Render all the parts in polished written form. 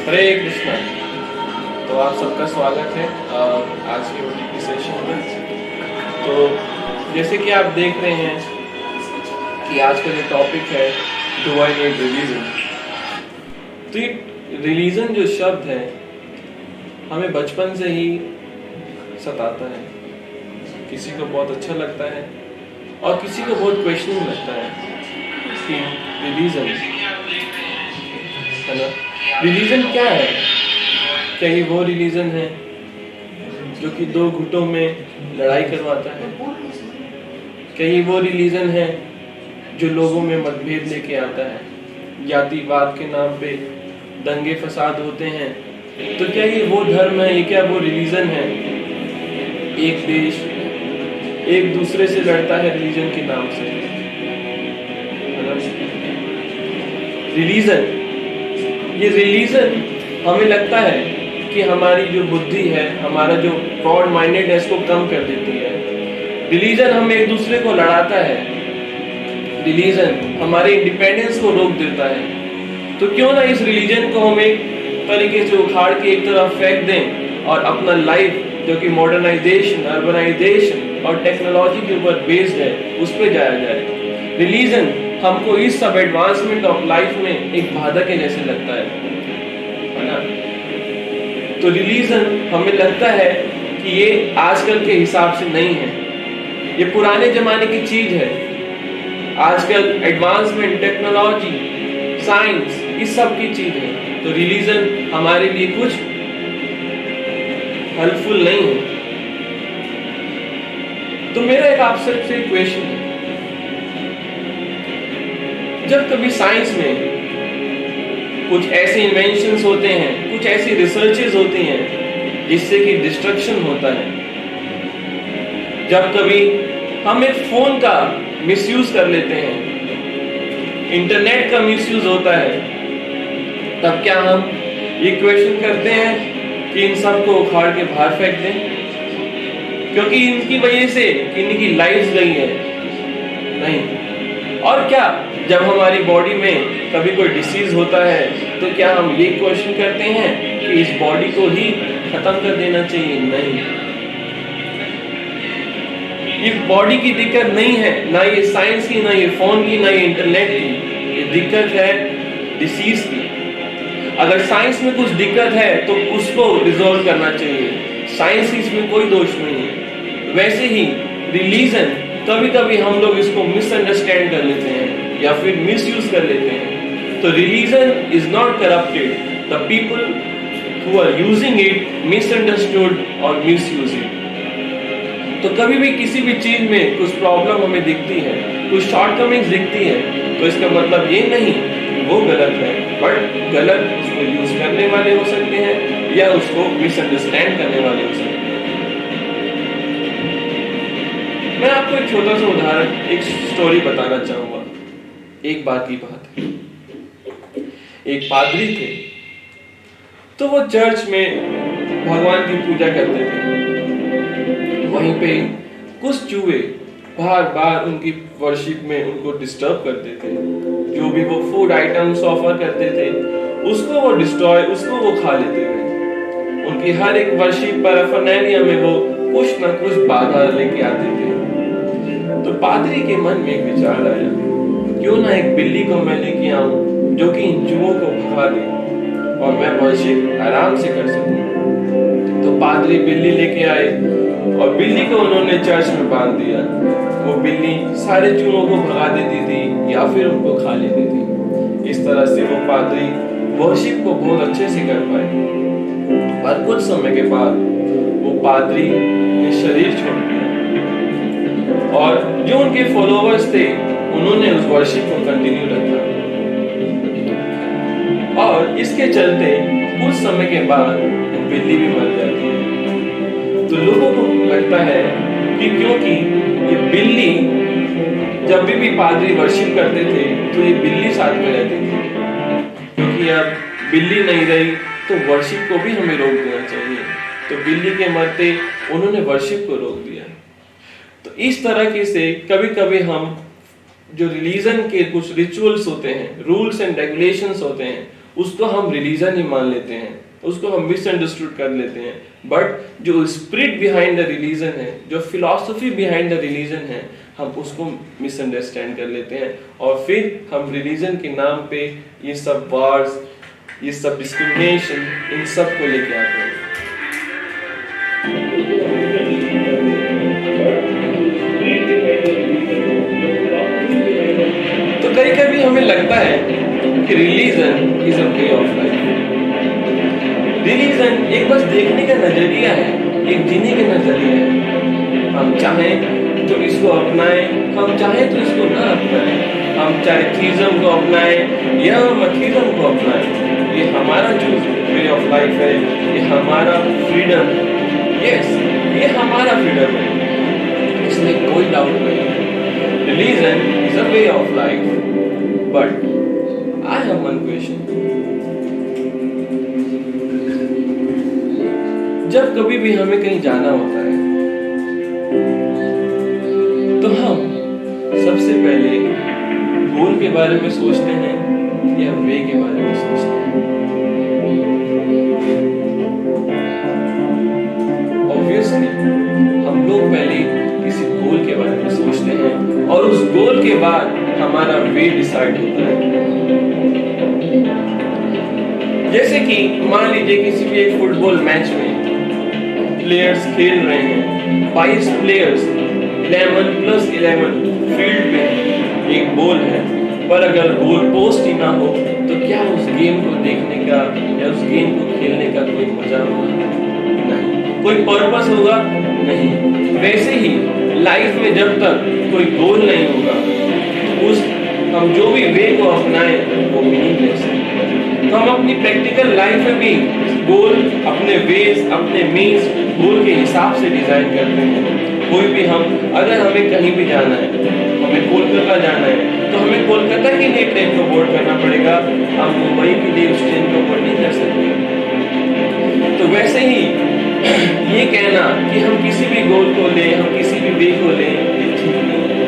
हरे कृष्णा। तो आप सबका स्वागत है आज के VL की सेशन में। तो जैसे कि आप देख रहे हैं कि आज का जो टॉपिक है डू आई नीड रिलीजन। तो ये रिलीजन जो शब्द है हमें बचपन से ही सताता है। किसी को बहुत अच्छा लगता है और किसी को बहुत क्वेश्चनिंग लगता है कि रिलीजन है ना, रिलीजन क्या है? क्या ये वो रिलीजन है जो कि दो गुटों में लड़ाई करवाता है? क्या ये वो रिलीजन है जो लोगों में मतभेद लेके आता है, जातिवाद के नाम पे दंगे फसाद होते हैं? तो क्या ये वो धर्म है, ये क्या वो रिलीजन है? एक देश एक दूसरे से लड़ता है रिलीजन के नाम से। रिलीजन, ये रिलीजन हमें लगता है कि हमारी जो बुद्धि है, हमारा जो ब्रॉड माइंडेड है, इसको कम कर देती है। रिलीजन हमें एक दूसरे को लड़ाता है। रिलीजन हमारे इंडिपेंडेंस को रोक देता है। तो क्यों ना इस रिलीजन को हम एक तरीके से उखाड़ के एक तरफ फेंक दें और अपना लाइफ जो कि मॉडर्नाइजेशन, अर्बनाइजेशन और टेक्नोलॉजी के ऊपर बेस्ड है, उस पर जाया जाए। रिलीजन हमको इस सब एडवांसमेंट ऑफ लाइफ में एक बाधा के जैसे लगता है ना। तो रिलीजन हमें लगता है कि ये आजकल के हिसाब से नहीं है, ये पुराने जमाने की चीज है। आजकल एडवांसमेंट, टेक्नोलॉजी, साइंस, इस सब की चीज है। तो रिलीजन हमारे लिए कुछ हेल्पफुल नहीं है। तो मेरा एक आपसे क्वेश्चन है, जब कभी साइंस में कुछ ऐसे इन्वेंशंस होते हैं, कुछ ऐसी रिसर्चेस होती हैं जिससे कि डिस्ट्रक्शन होता है, जब कभी हम एक फोन का मिसयूज कर लेते हैं, इंटरनेट का मिसयूज होता है, तब क्या हम ये क्वेश्चन करते हैं कि इन सब को उखाड़ के बाहर फेंक दें क्योंकि इनकी वजह से इनकी लाइफ गई है? नहीं। और क्या जब हमारी बॉडी में कभी कोई डिसीज होता है तो क्या हम ये क्वेश्चन करते हैं कि इस बॉडी को ही खत्म कर देना चाहिए? नहीं। ये बॉडी की दिक्कत नहीं है, ना ये साइंस की, ना ये फोन की, ना ये इंटरनेट की। ये दिक्कत है डिसीज की। अगर साइंस में कुछ दिक्कत है तो उसको रिजॉल्व करना चाहिए। साइंस की इसमें कोई दोष नहीं है। वैसे ही रिलीजन, कभी कभी हम लोग इसको मिसअंडरस्टैंड कर लेते हैं या फिर मिसयूज कर लेते हैं। तो religion is not corrupted, the people who are using it misunderstood और मिसयूज इट। तो कभी भी किसी भी चीज में कुछ प्रॉब्लम हमें दिखती है, कुछ शॉर्टकमिंग्स दिखती है, तो इसका मतलब ये नहीं वो गलत है, बट गलत उसको यूज करने वाले हो सकते हैं या उसको मिसअंडरस्टैंड करने वाले हो सकते हैं। मैं आपको एक छोटा सा उदाहरण, एक स्टोरी बताना चाहूंगा। एक बार की बात है, एक पादरी थे, तो वो चर्च में भगवान की पूजा करते थे। वहीं पे कुछ चूहे बार बार उनकी वर्शिप में उनको डिस्टर्ब करते थे। जो भी वो फूड आइटम्स ऑफर करते थे उसको वो डिस्ट्रॉय, उसको वो खा लेते थे। उनकी हर एक वर्शिप पैराफर्नैलिया में वो कुछ ना कुछ बाधा लेके आते थे। तो पादरी के मन में एक विचार आया, क्यों ना एक बिल्ली को मैं लेके आऊं जो कि इन चूहों को भगा दे और मैं वर्शिप आराम से कर सकूं। तो पादरी बिल्ली लेके आए और बिल्ली को उन्होंने चर्च में बांध दिया। वो बिल्ली सारे चूहों को भगा देती थी या फिर उनको खा लेती थी। इस तरह से वो पादरी वर्शिप को बहुत अच्छे से कर पाए। पर कुछ समय के बाद वो पादरी ने शरीर छोड़ दिया और जो उनके फॉलोअर्स थे उन्होंने उस वर्शिप को कंटिन्यू रखा। और इसके चलते कुछ समय के बाद वो बिल्ली भी मर जाती है। तो लोगों को लगता है कि क्योंकि ये बिल्ली, जब भी पादरी वर्शिप करते थे तो ये बिल्ली साथ में रहती थी, क्योंकि अब बिल्ली नहीं रही तो वर्शिप को भी हमें रोक देना चाहिए। तो बिल्ली के मरते उन्होंने वर्शिप को रोक दिया। तो इस तरह से कभी कभी हम जो रिलीजन के कुछ रिचुअल्स होते हैं, रूल्स एंड रेगुलेशंस होते हैं, उसको हम रिलीजन ही मान लेते हैं, उसको हम मिसअंडरस्टूड कर लेते हैं। बट जो स्पिरिट बिहाइंड द रिलीजन है, जो फिलॉसफी बिहाइंड द रिलीजन है, हम उसको मिसअंडरस्टैंड कर लेते हैं और फिर हम रिलीजन के नाम पे ये सब वार्स, ये सब डिस्क्रिमिनेशन, इन सब को लेके आते हैं। तो कभी कभी हमें लगता है कि religion is a way of life. Religion एक बस देखने का नजरिया है, एक जीने का नजरिया है। हम चाहें तो इसको अपनाएं, हम चाहें तो इसको ना अपनाएं, हम चाहे थीज्म को अपनाएं या हम अथीज्म को अपनाएं, ये हमारा जो वे ऑफ लाइफ है, ये हमारा फ्रीडम है। यस, ये हमारा फ्रीडम है, इसमें कोई डाउट नहीं है। Religion is a way of life, but I have one question. जब कभी भी हमें कहीं जाना होता है तो हम सबसे पहले गोल के बारे में सोचते हैं या वे के बारे में सोचते हैं? Obviously, हम लोग पहले किसी गोल के बारे में सोचते हैं और उस गोल के बाद हमारा वे डिसाइड होता है। जैसे कि मान लीजिए किसी भी एक फुटबॉल मैच में प्लेयर्स खेल रहे हैं, 22 प्लेयर्स 11+11 फील्ड में एक बॉल है, पर अगर गोल पोस्ट ही ना हो तो क्या उस गेम को देखने का या उस गेम को खेलने का कोई मजा होगा? नहीं। कोई पर्पस होगा? नहीं। वैसे ही लाइफ में जब तक कोई गोल नहीं होगा, उस हम जो भी वे को अपनाएं वो मीनिंगलेस है। तो हम अपनी प्रैक्टिकल लाइफ में भी गोल अपने वेज, अपने मीन्स, गोल के हिसाब से डिजाइन करते हैं। कोई भी अगर हमें कहीं भी जाना है, हमें कोलकाता जाना है, तो हमें कोलकाता के लिए ट्रेन को बोर्ड करना पड़ेगा, हम मुंबई के लिए उस ट्रेन को बोर्ड नहीं कर सकते। तो वैसे ही ये कहना कि हम किसी भी गोल को लें, हम किसी भी वे को लें, ये ठीक नहीं है।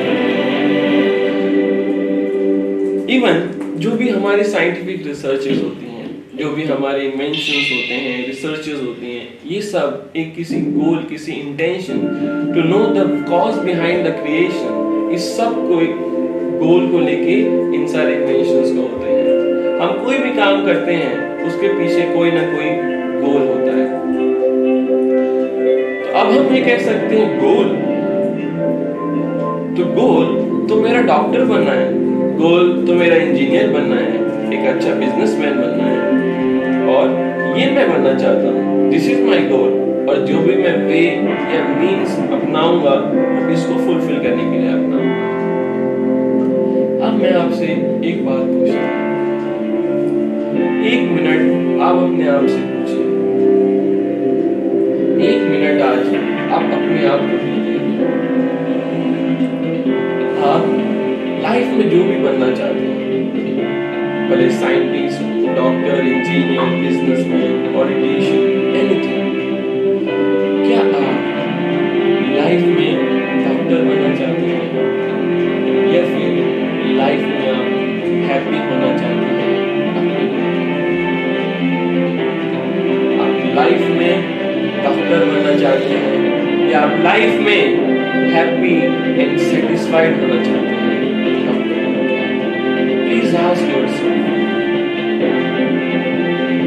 इवन जो भी हमारी साइंटिफिक रिसर्चेस होती हैं, जो भी हमारे इन्वेंशंस होते हैं, रिसर्चेस होती हैं, ये सब एक किसी गोल, किसी intention to know the cause behind the creation, इस सब को गोल को लेके इन सारे इन्वेंशंस को होते हैं। हम कोई भी काम करते हैं उसके पीछे कोई ना कोई गोल होता है। तो अब हम ये कह सकते हैं गोल तो मेरा डॉक्टर बनना है, गोल तो मेरा इंजीनियर बनना है, एक अच्छा बिजनेसमैन बनना है, और ये मैं बनना चाहता हूँ, दिस इज माय गोल। और जो भी मैं वे या मीन्स अपनाऊंगा वो इसको फुलफिल करने के लिए अपनाऊंगा। अब मैं आपसे एक बात पूछता हूँ, 1 मिनट आप अपने आप से पूछिए, 1 मिनट आज आप अपने आप को दीजिए, आप लाइफ में जो भी बनना चाहते हैं, भले scientist, doctor, engineer, businessman, politician, anything, क्या आप लाइफ में डॉक्टर बनना चाहते हैं या फिर लाइफ में आप हैप्पी होना चाहते हैं? आप लाइफ में डॉक्टर बनना चाहते हैं या आप लाइफ में हैप्पी एंड सेटिस्फाइड होना चाहते हैं? Please ask yourself.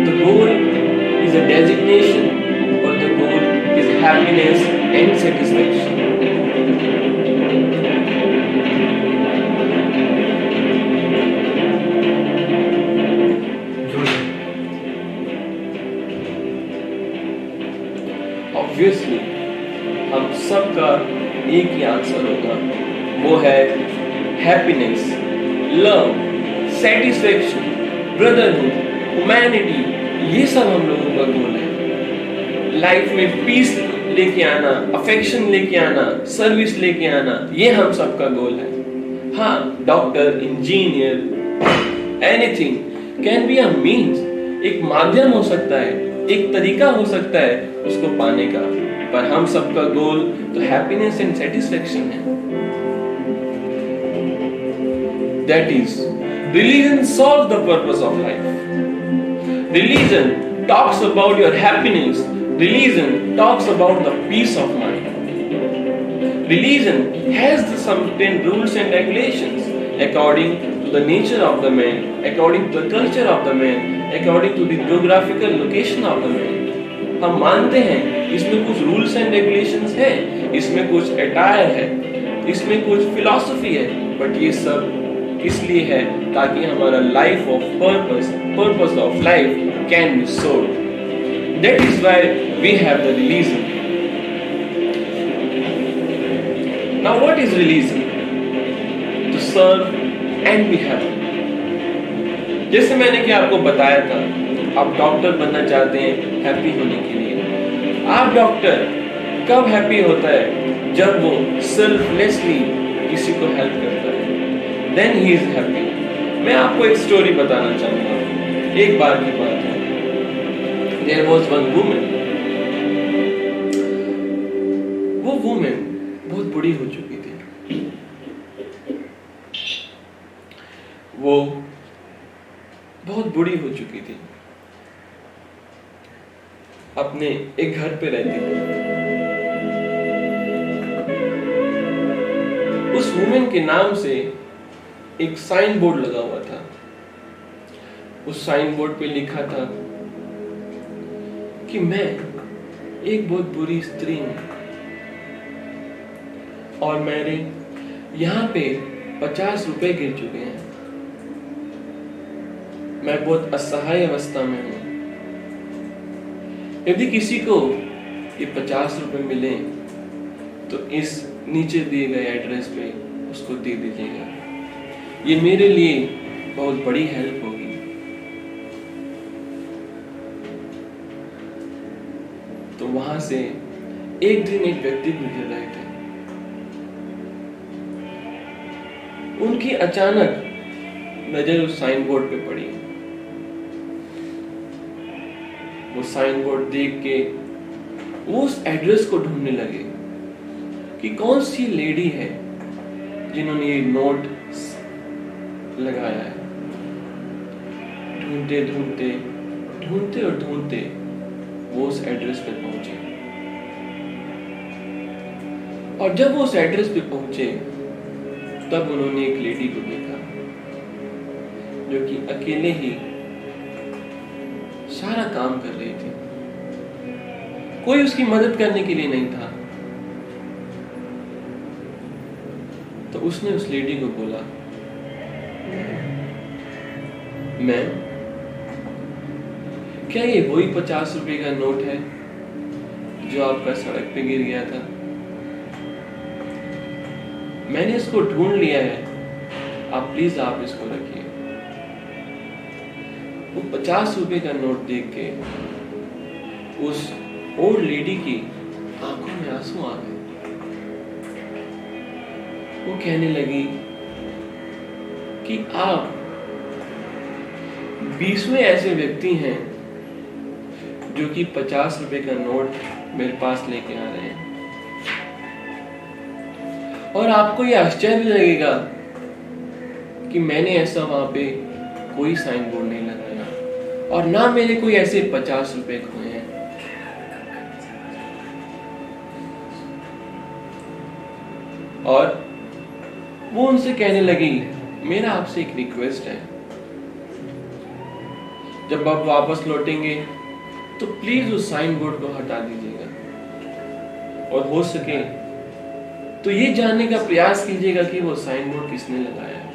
The goal is a designation or the goal is happiness and satisfaction. Obviously, हम सबका एक ही आंसर होगा, वो है happiness, love, satisfaction, brotherhood, humanity, ये सब हम लोगों का गोल है। लाइफ में पीस लेके आना, अफेक्शन लेके आना, सर्विस लेके आना, ये हम सबका गोल है। हाँ, doctor, engineer, anything can be a means, एक माध्यम हो सकता है, एक तरीका हो सकता है उसको पाने का, पर हम सबका गोल तो हैप्पीनेस एंड सेटिस्फैक्शन है। That is, religion solves the purpose of life. Religion talks about your happiness. Religion talks about the peace of mind. Religion has certain rules and regulations according to the nature of the man, according to the culture of the man, according to the geographical location of the man. हम मानते हैं इसमें कुछ rules and regulations है, इसमें कुछ attire है, इसमें कुछ फिलॉसफी है, बट ये सब इसलिए है ताकि हमारा life of purpose of life can be solved. That is why we have the religion. Now what is religion? To serve and be happy. जैसे मैंने क्या आपको बताया था, आप डॉक्टर बनना चाहते हैं हैप्पी होने के लिए. आप डॉक्टर कब हैप्पी होता है? जब वो सेल्फलेसली किसी को हेल्प करता है, then he is happy. मैं आपको एक स्टोरी बताना चाहूंगा. एक बार की बात है. There was one woman. वो woman बहुत बूढ़ी हो चुकी थी. वो बहुत बूढ़ी हो चुकी थी. अपने एक घर पे रहती थी. उस वुमेन के नाम से एक साइन बोर्ड लगा हुआ था. उस साइन बोर्ड पे लिखा था कि मैं एक बहुत बुरी स्त्री हूं और मेरे यहाँ पे 50 रुपए गिर चुके हैं. मैं बहुत असहाय अवस्था में हूं. यदि किसी को ये 50 रुपए मिले तो इस नीचे दिए गए एड्रेस पे उसको दे दीजिएगा. ये मेरे लिए बहुत बड़ी हेल्प होगी. तो वहां से एक दिन एक व्यक्ति गुजर रहे थे. उनकी अचानक नजर उस साइन बोर्ड पे पड़ी. वो साइन बोर्ड देख के वो उस एड्रेस को ढूंढने लगे कि कौन सी लेडी है जिन्होंने ये नोट लगाया है. ढूंढते ढूंढते ढूंढते और ढूंढते वो उस एड्रेस पे पहुंचे. और जब वो उस एड्रेस पे पहुंचे तब उन्होंने एक लेडी को देखा जो कि अकेले ही सारा काम कर रही थी. कोई उसकी मदद करने के लिए नहीं था. तो उसने उस लेडी को बोला, मैम, क्या ये वही 50 रुपए का नोट है जो आपका सड़क पे गिर गया था? मैंने इसको ढूंढ लिया है, आप प्लीज आप इसको रखिए. वो 50 रुपए का नोट देख के उस ओल्ड लेडी की आंखों में आंसू आ गए. वो कहने लगी कि आप 20वें ऐसे व्यक्ति हैं जो कि 50 रुपए का नोट मेरे पास लेके आ रहे हैं. और आपको ये आश्चर्य लगेगा कि मैंने ऐसा वहां पे कोई साइन बोर्ड नहीं लगाया और ना मेरे कोई ऐसे 50 रुपए खोए हैं. और वो उनसे कहने लगी, मेरा आपसे एक रिक्वेस्ट है, जब आप वापस लौटेंगे तो प्लीज उस साइन बोर्ड को हटा दीजिएगा और हो सके तो ये जानने का प्रयास कीजिएगा कि वो साइन बोर्ड किसने लगाया है.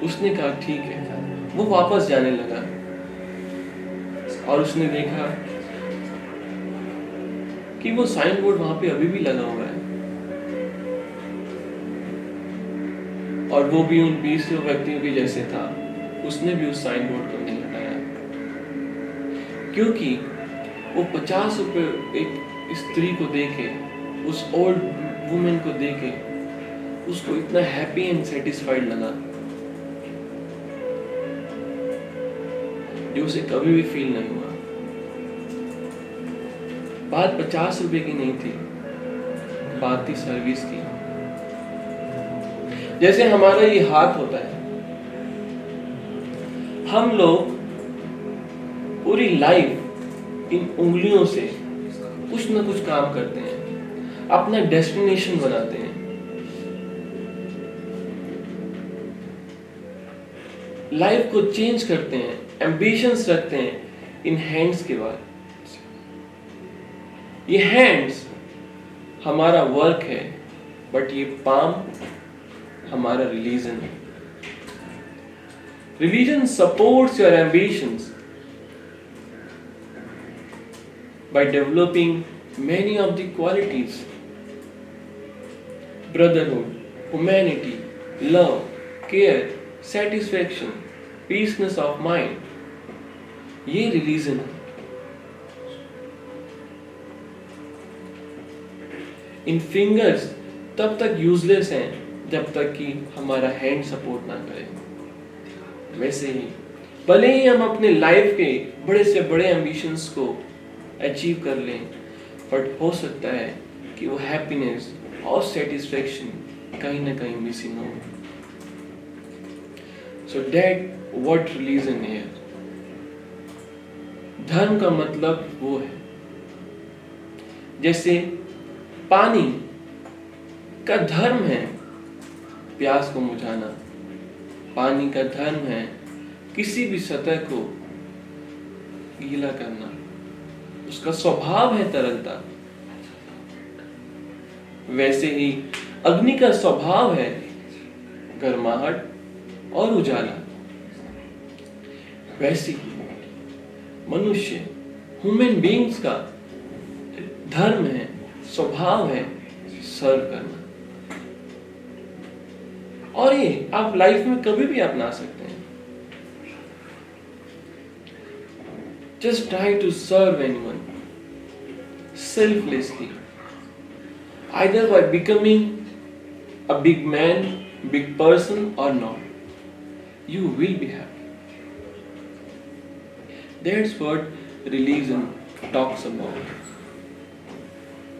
उसने कहा ठीक है. वो वापस जाने लगा और उसने देखा कि वो साइन बोर्ड वहां पे अभी भी लगा हुआ है और वो भी उन 20 व्यक्तियों के जैसे था. उसने भी उस साइन बोर्ड को नहीं हटाया क्योंकि वो 50 रुपए एक स्त्री को देके, उस ओल्ड वुमेन को देके उसको इतना हैप्पी एंड सेटिस्फाइड लगा जो उसे कभी भी फील नहीं हुआ. बात 50 रुपए की नहीं थी, बात थी सर्विस की. जैसे हमारा ये हाथ होता है, हम लोग पूरी लाइफ इन उंगलियों से कुछ ना कुछ काम करते हैं, अपना डेस्टिनेशन बनाते हैं। लाइफ को चेंज करते हैं, एम्बिशंस रखते हैं इन हैंड्स के बाद। ये हैंड्स हमारा वर्क है, बट ये पाम हमारा रिलीजन है। Religion supports your ambitions by developing many of the qualities: brotherhood, humanity, love, care, satisfaction, peaceness of mind. ये religion है। इन fingers तब तक useless हैं जब तक कि हमारा hand support ना करे। वैसे ही भले ही हम अपने लाइफ के बड़े से बड़े एम्बिशंस को अचीव कर लें, बट हो सकता है कि वो हैप्पीनेस और सेटिस्फैक्शन कहीं ना कहीं मिसिंग हो। सो दैट व्हाट रिलीजन है। धर्म का मतलब वो है, जैसे पानी का धर्म है प्यास को बुझाना, पानी का धर्म है किसी भी सतह को गीला करना, उसका स्वभाव है तरलता। वैसे ही अग्नि का स्वभाव है गर्माहट और उजाला। वैसे ही मनुष्य, ह्यूमन बीइंग्स का धर्म है, स्वभाव है सर्व करना। और ये आप लाइफ में कभी भी अपना सकते हैं। Just try to serve anyone selflessly, either by becoming a big man, big person और not, you will be happy. That's what religion talks about.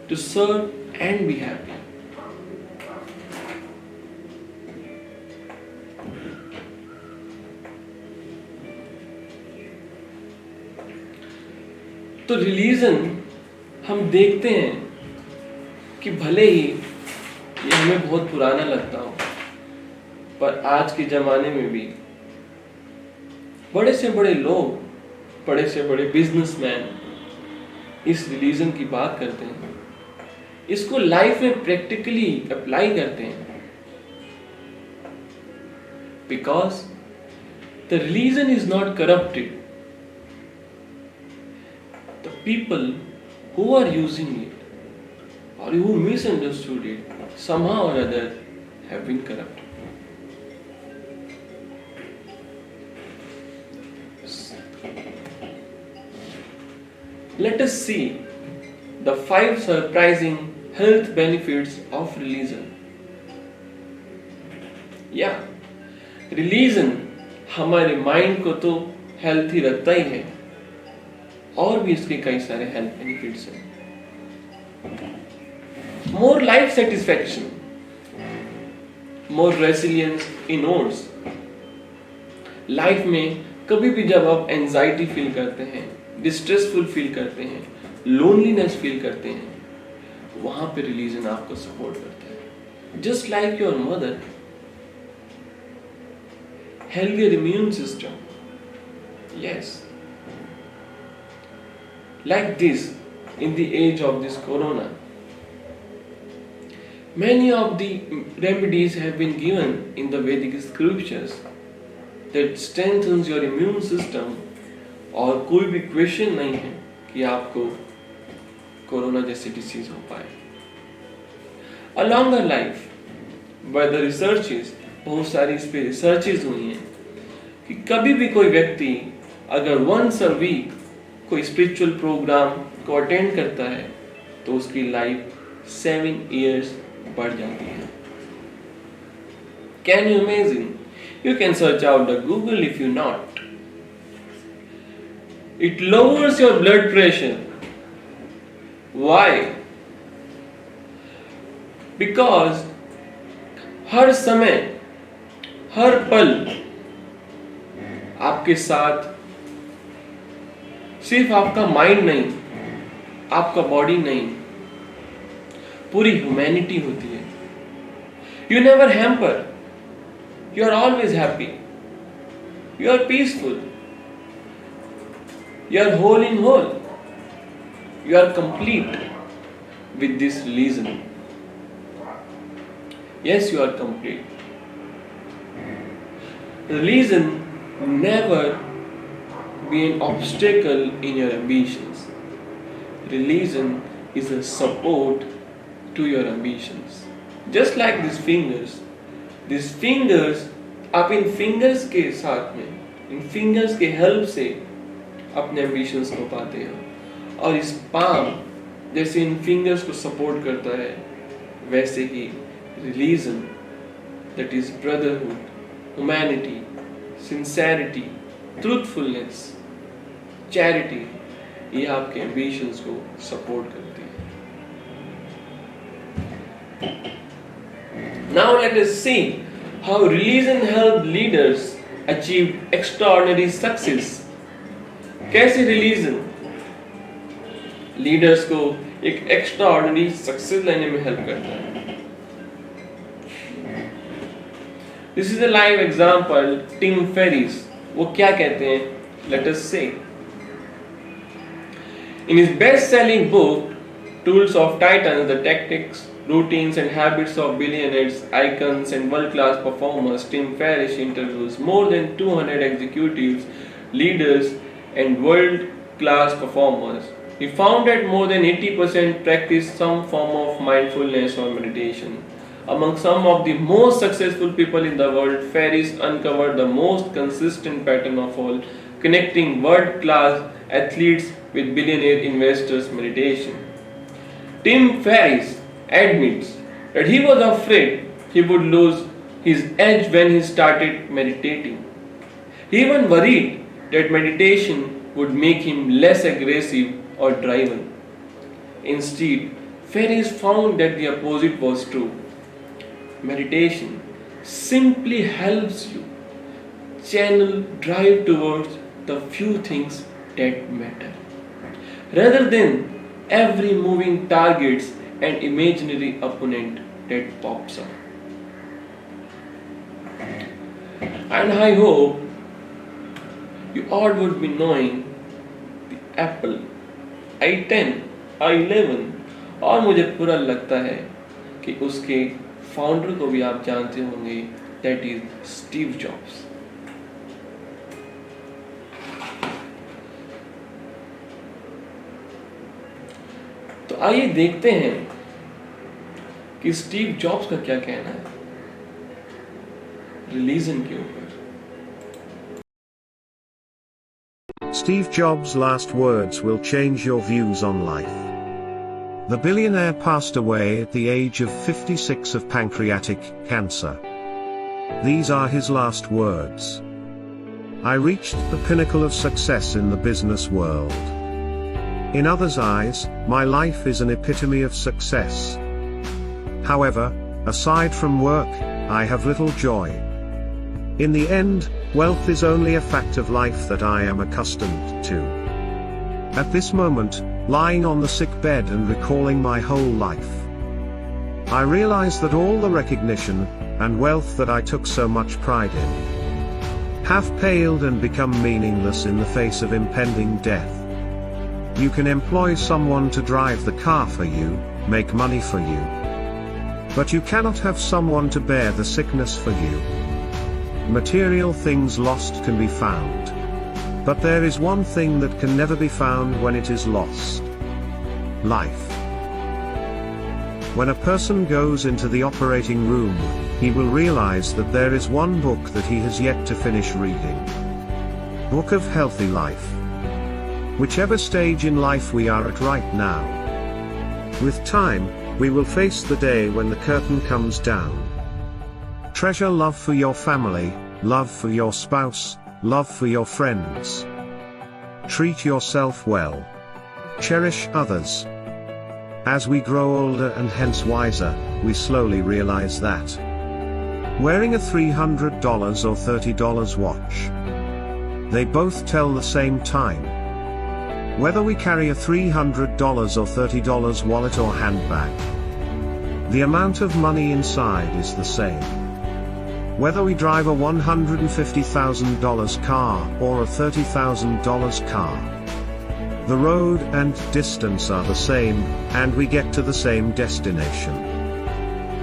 To serve and be happy. तो रिलीजन हम देखते हैं कि भले ही ये हमें बहुत पुराना लगता हो, पर आज के जमाने में भी बड़े से बड़े लोग, बड़े से बड़े बिजनेसमैन इस रिलीजन की बात करते हैं, इसको लाइफ में प्रैक्टिकली अप्लाई करते हैं। Because the religion is not corrupted. The people who are using it or who misunderstood it somehow or other have been corrupted. Let us see the 5 surprising health benefits of religion. Religion हमारे mind को तो healthy रखता ही है, और भी इसके कई सारे हेल्थ बेनिफिट्स हैं. मोर लाइफ सेटिस्फैक्शन, मोर रेसिलियंस इन ओड्स. लाइफ में कभी भी जब आप एंजाइटी फील करते हैं, डिस्ट्रेसफुल फील करते हैं, लोनलीनेस फील करते हैं, वहां पे रिलीजन आपको सपोर्ट करता है. Just like your mother, healthier immune system. Yes. Like this, in the age of this corona, many of the remedies have been given in the Vedic scriptures that strengthens your immune system. और कोई भी question नहीं है कि आपको corona जैसी disease हो पाए. A longer life, by the researches, बहुत सारी इस पे रिसर्चेज हुई हैं कि कभी भी कोई व्यक्ति अगर वंस अ वीक कोई स्पिरिचुअल प्रोग्राम को अटेंड करता है तो उसकी लाइफ 7 years बढ़ जाती है. Can you imagine? You can search out the Google if you not. It lowers your blood pressure. Why? Because हर समय, हर पल आपके साथ सिर्फ आपका माइंड नहीं, आपका बॉडी नहीं, पूरी ह्यूमैनिटी होती है। You never hamper, you are always happy, you are peaceful, you are whole in whole, you are complete with this religion. Yes, you are complete. Religion never be an obstacle in your ambitions. Religion is a support to your ambitions. Just like these fingers, आप इन fingers के साथ में, इन fingers के help से अपने ambitions को पाते हो। और इस palm जैसे इन फिंगर्स को सपोर्ट करता है, वैसे ही religion, that is brotherhood, humanity, sincerity, truthfulness, charity, ये आपके एम्बिशंस को सपोर्ट करती है। Now let us see how religion help leaders achieve extraordinary success. कैसे रिलीजन लीडर्स को एक एक्स्ट्रा ऑर्डिनरी सक्सेस लेने में हेल्प करता है। This is a live example, Tim Ferriss. वो क्या कहते हैं, let us say. In his best selling book Tools of Titans, the tactics, routines and habits of billionaires, icons and world class performers, Tim Ferriss interviews more than 200 executives, leaders and world class performers. He found that more than 80% practice some form of mindfulness or meditation. Among some of the most successful people in the world, Ferriss uncovered the most consistent pattern of all, connecting world-class athletes with billionaire investors' meditation. Tim Ferriss admits that he was afraid he would lose his edge when he started meditating. He even worried that meditation would make him less aggressive or driven. Instead, Ferriss found that the opposite was true. Meditation simply helps you channel drive towards the few things that matter, rather than every moving targets and imaginary opponent that pops up. And I hope you all would be knowing the Apple i10, i11, और मुझे पूरा लगता है कि उसके founder को भी आप जानते होंगे, दैट इज स्टीव जॉब्स। तो आइए देखते हैं कि स्टीव जॉब्स का क्या कहना है रिलीजन के ऊपर। Steve Jobs' last words will change your views on life. The billionaire passed away at the age of 56 of pancreatic cancer. These are his last words. I reached the pinnacle of success in the business world. In others' eyes, my life is an epitome of success. However, aside from work, I have little joy. In the end, wealth is only a fact of life that I am accustomed to. At this moment, lying on the sick bed and recalling my whole life, I realize that all the recognition and wealth that I took so much pride in have paled and become meaningless in the face of impending death. You can employ someone to drive the car for you, make money for you, but you cannot have someone to bear the sickness for you. Material things lost can be found, but there is one thing that can never be found when it is lost: life. When a person goes into the operating room, he will realize that there is one book that he has yet to finish reading. Book of Healthy Life. Whichever stage in life we are at right now, with time, we will face the day when the curtain comes down. Treasure love for your family, love for your spouse, love for your friends. Treat yourself well. Cherish others. As we grow older and hence wiser, we slowly realize that wearing a $300 or $30 watch They both tell the same time. Whether we carry a $300 or $30 wallet or handbag, the amount of money inside is the same. Whether we drive a $150,000 car or a $30,000 car, the road and distance are the same, and we get to the same destination.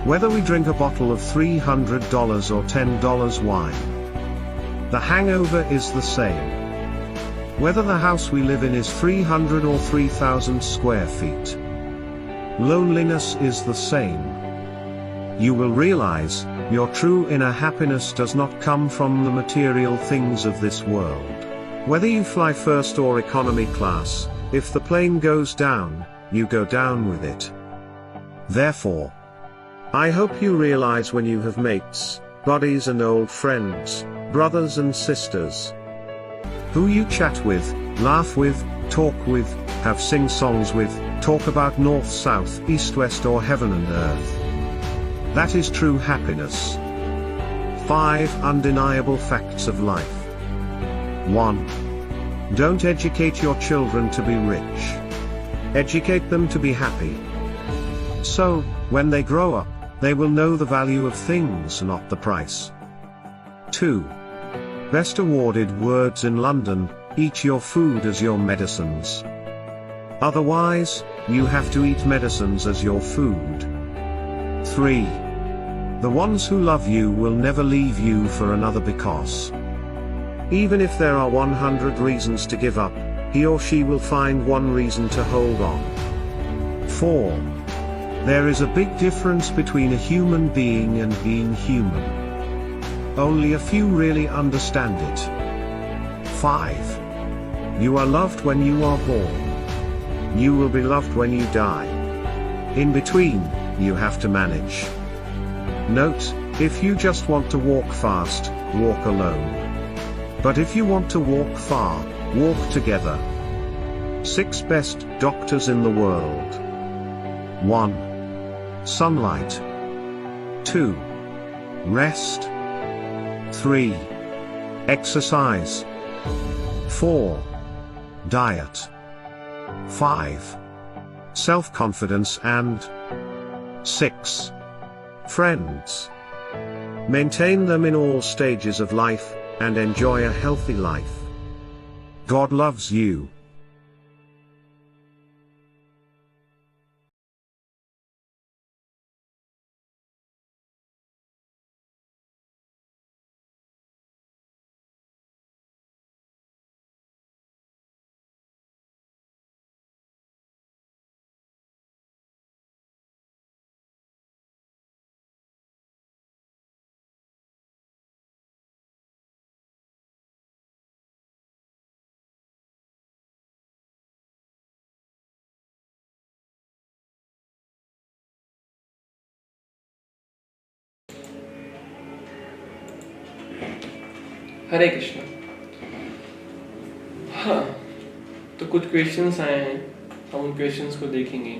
Whether we drink a bottle of $300 or $10 wine, the hangover is the same. Whether the house we live in is 300 or 3,000 square feet, loneliness is the same. You will realize, your true inner happiness does not come from the material things of this world. Whether you fly first or economy class, if the plane goes down, you go down with it. Therefore, I hope you realize when you have mates, buddies and old friends, brothers and sisters, who you chat with, laugh with, talk with, have sing songs with, talk about north, south, east, west or heaven and earth. That is true happiness. 5 undeniable facts of life. 1. Don't educate your children to be rich. Educate them to be happy. So, when they grow up, they will know the value of things, not the price. 2. Best awarded words in London, eat your food as your medicines. Otherwise, you have to eat medicines as your food. 3. The ones who love you will never leave you for another because even if there are 100 reasons to give up, he or she will find one reason to hold on. 4. There is a big difference between a human being and being human. Only a few really understand it. 5. You are loved when you are born. You will be loved when you die. In between, you have to manage. Note, if you just want to walk fast, walk alone. But if you want to walk far, walk together. 6 best doctors in the world. 1. Sunlight. 2. Rest. 3. Exercise. 4. Diet. 5. Self-confidence and 6. Friends. Maintain them in all stages of life, and enjoy a healthy life. God loves you. हरे कृष्णा। हाँ, तो कुछ questions आए हैं, हम उन questions को देखेंगे।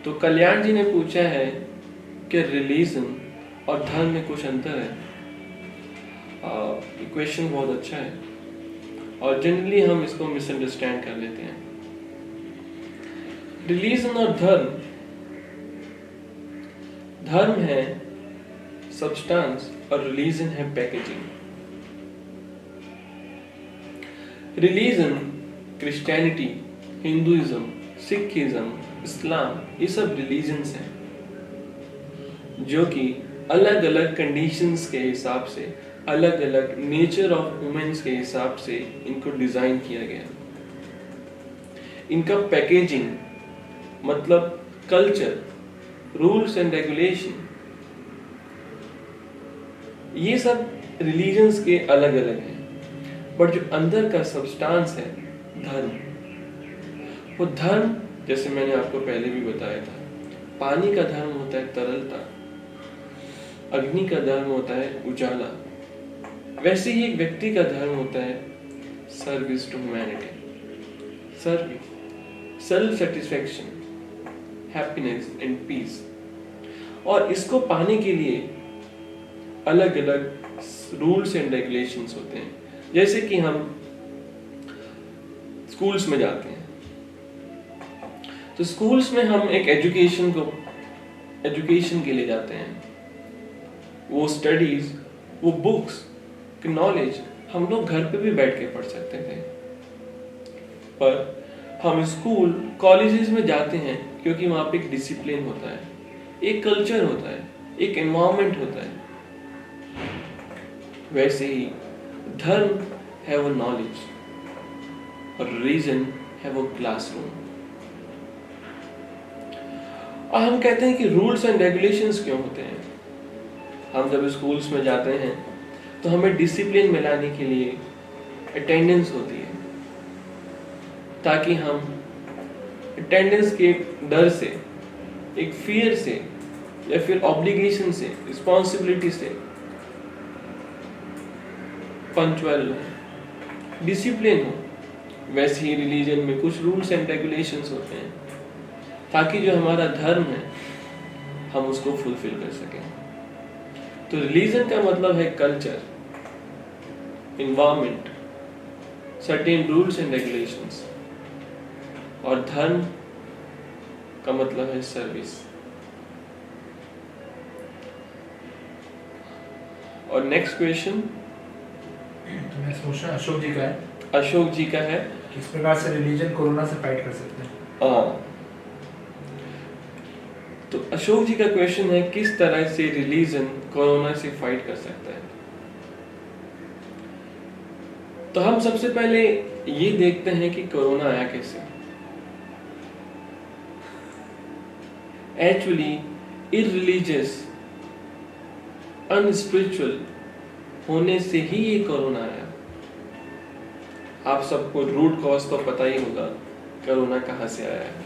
तो कल्याण जी ने पूछा है कि रिलीजन और धर्म में कुछ अंतर है। ये क्वेश्चन बहुत अच्छा है और जनरली हम इसको मिसअंडरस्टैंड कर लेते हैं। रिलीजन और धर्म है सब्सटेंस और रिलीजन है packaging. Religion Christianity, Hinduism, Sikhism, Islam, ये सब रिलीजन्स हैं जो कि अलग अलग कंडीशंस के हिसाब से, अलग अलग नेचर ऑफ वुमेन्स के हिसाब से इनको डिजाइन किया गया। इनका पैकेजिंग मतलब कल्चर, रूल्स एंड रेगुलेशन, ये सब रिलीजन्स के अलग अलग हैं। बट जो अंदर का सब्सटेंस है धर्म, वो धर्म जैसे मैंने आपको पहले भी बताया था, पानी का धर्म होता है तरलता, अग्नि का धर्म होता है उजाला, वैसे ही एक व्यक्ति का धर्म होता है service to humanity, service, self satisfaction, happiness and peace. और इसको पाने के लिए अलग अलग रूल्स एंड रेगुलेशंस होते हैं। जैसे कि हम स्कूल्स में जाते हैं। तो स्कूल्स में हम एक एजुकेशन के लिए जाते हैं। वो स्टडीज, वो बुक्स की नॉलेज हम लोग घर पे भी बैठ के पढ़ सकते थे, पर हम स्कूल कॉलेजेस में जाते हैं क्योंकि वहाँ पे एक डिसिप्लिन होता है, एक कल्चर होता है, एक एनवायरनमेंट होता है। वैसे ही धर्म है वो नॉलेज और रिलीजन है वो क्लासरूम। और हम कहते हैं कि रूल्स एंड रेगुलेशंस क्यों होते हैं? हम जब स्कूल्स में जाते हैं तो हमें डिसिप्लिन में लाने के लिए अटेंडेंस होती है, ताकि हम अटेंडेंस के डर से, एक फियर से या फिर ऑब्लिगेशन से, रिस्पॉन्सिबिलिटी से पंक्चुअल हो, डिसिप्लिन हो। वैसे ही रिलीजन में कुछ रूल्स एंड रेगुलेशंस होते हैं ताकि जो हमारा धर्म है हम उसको फुलफिल कर सकें। तो रिलीजन का मतलब है culture, environment, certain rules and regulations, और धर्म का मतलब है सर्विस। और नेक्स्ट क्वेश्चन तो मैं सोच रहा अशोक जी का है। अशोक जी का है, किस प्रकार से रिलीजन कोरोना से फाइट कर सकते हैं? तो अशोक जी का क्वेश्चन है किस तरह से रिलीजन कोरोना से फाइट कर सकता है। तो हम सबसे पहले ये देखते हैं कि कोरोना आया कैसे। एक्चुअली इररिलीजियस, अनस्पिरिचुअल होने से ही ये कोरोना आया। आप सबको रूट कॉज तो पता ही होगा कोरोना कहां से आया है।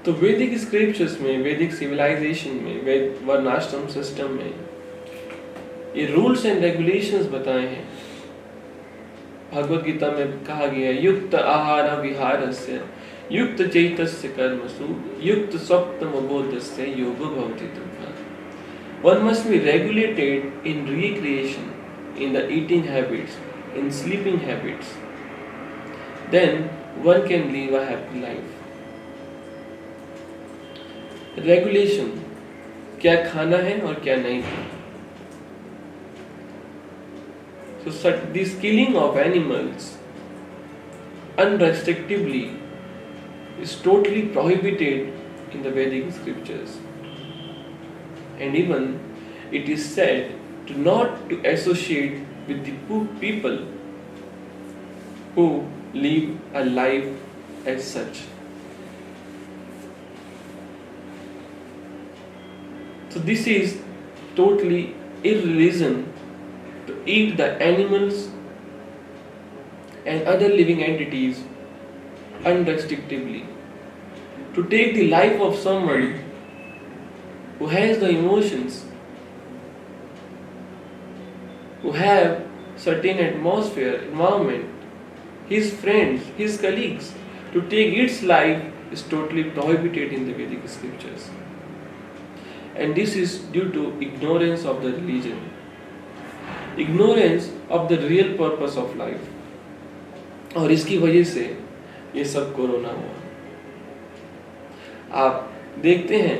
तो वैदिक स्क्रिप्चर्स में, वैदिक सिविलाइजेशन में, वर्णाश्रम सिस्टम में ये रूल्स एंड रेगुलेशंस बताए हैं। भगवद गीता में कहा गया है, युक्त आहार विहारस्य युक्त चैतस्य कर्मसु युक्त स्वप्नम बोधस्य योगो भवति तुभ्यः। One must be regulated in recreation, in the eating habits, in sleeping habits. Then one can live a happy life. Regulation, क्या खाना है और क्या नहीं खाना। So this killing of animals unrestrictively is totally prohibited in the Vedic scriptures. And even it is said not to associate with the poor people who live a life as such. So this is totally irreason to eat the animals and other living entities unrestrictively, to take the life of someone who has the emotions, who have certain atmosphere, environment, his friends, his colleagues, to take its life is totally prohibited in the Vedic scriptures. And this is due to ignorance of the religion, ignorance of the real purpose of life. और इसकी वजह से ये सब corona हुआ। आप देखते हैं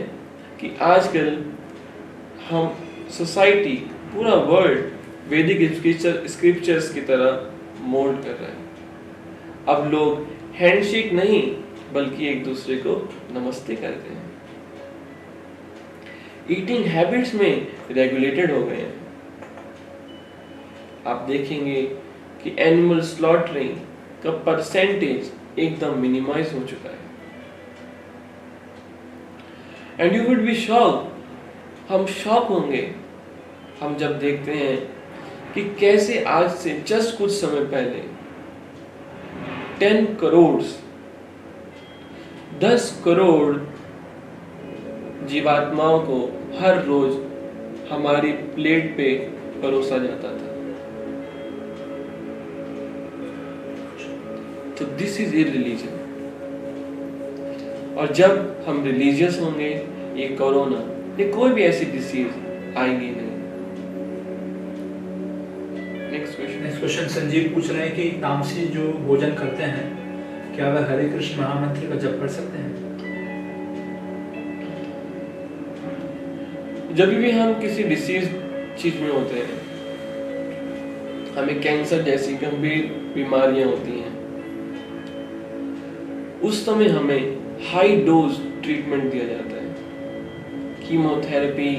कि आजकल हम सोसाइटी, पूरा वर्ल्ड वैदिक स्क्रिप्चर्स की तरह मोल्ड कर रहा है। अब लोग हैंडशेक नहीं बल्कि एक दूसरे को नमस्ते करते हैं। ईटिंग हैबिट्स में रेगुलेटेड हो गए हैं। आप देखेंगे कि एनिमल स्लॉटरिंग का परसेंटेज एकदम मिनिमाइज हो चुका है। And you would be shock, हम शॉक होंगे हम जब देखते हैं कि कैसे आज से जस्ट कुछ समय पहले 10 करोड़ जीवात्माओं को हर रोज हमारी प्लेट पे परोसा जाता था। तो दिस इज इररिलीजन। और जब हम रिलीजियस होंगे, ये कोरोना, ये कोई भी ऐसी डिसीज आएगी नहीं। नेक्स्ट क्वेश्चन क्वेश्चन संजीव पूछ रहे हैं कि तामसी जो भोजन करते हैं क्या वह हरे कृष्ण महामंत्र का जप कर सकते हैं? जब भी हम किसी डिसीज चीज में होते हैं, हमें कैंसर जैसी गंभीर बीमारियां होती हैं, उस समय हमें हाई डोज ट्रीटमेंट दिया जाता है। कीमोथेरेपी,